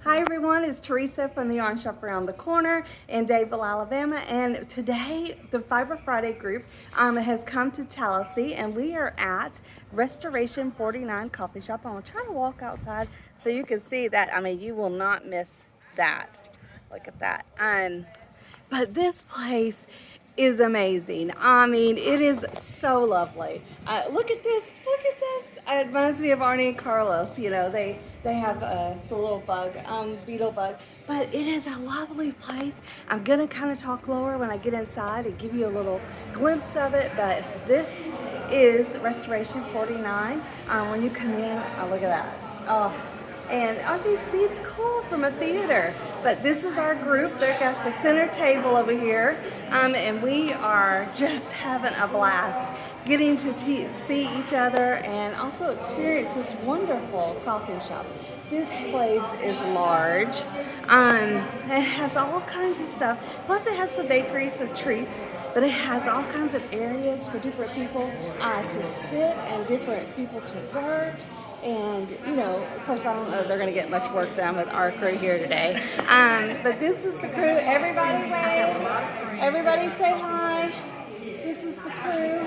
Hi everyone, it's Teresa from the Yarn Shop around the corner in Dadeville, Alabama, and today the Fiber Friday group has come to Tallassee, and we are at Restoration 49 Coffee Shop. I'm going to try to walk outside so you can see that. I mean, you will not miss that. Look at that. But this place is amazing. I mean, it is so lovely. Look at this. Look at this. It reminds me of Arnie and Carlos. You know, they have the little bug, beetle bug. But it is a lovely place. I'm gonna kind of talk lower when I get inside and give you a little glimpse of it. But this is Restoration 49. When you come in, oh, look at that. Oh. And aren't these seats cool from a theater? But this is our group. They've got the center table over here. And we are just having a blast getting to see each other and also experience this wonderful coffee shop. This place is large. It has all kinds of stuff. Plus it has some bakeries, some treats, but it has all kinds of areas for different people to sit and different people to work. And, you know, of course, I don't know if they're going to get much work done with our crew here today. But this is the crew. Everybody wave. Everybody say hi. This is the crew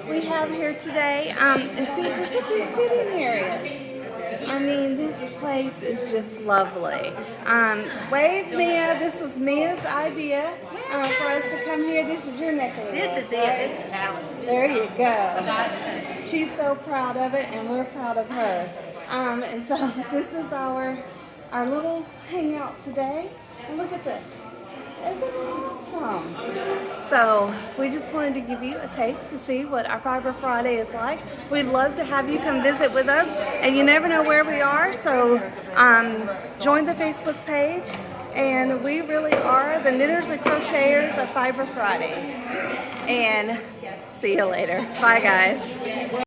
we have here today. And see, look at these sitting areas. I mean, this place is just lovely. Wave, Mia. This was Mia's idea for us to come here. This is your neck of the woods. This is it. This is Tallassee. There you go. She's so proud of it, and we're proud of her. And so this is our little hangout today. And look at this. Isn't it awesome? So we just wanted to give you a taste to see what our Fiber Friday is like. We'd love to have you come visit with us, and you never know where we are, so join the Facebook page. And we really are the knitters and crocheters of Fiber Friday. And see you later. Bye, guys.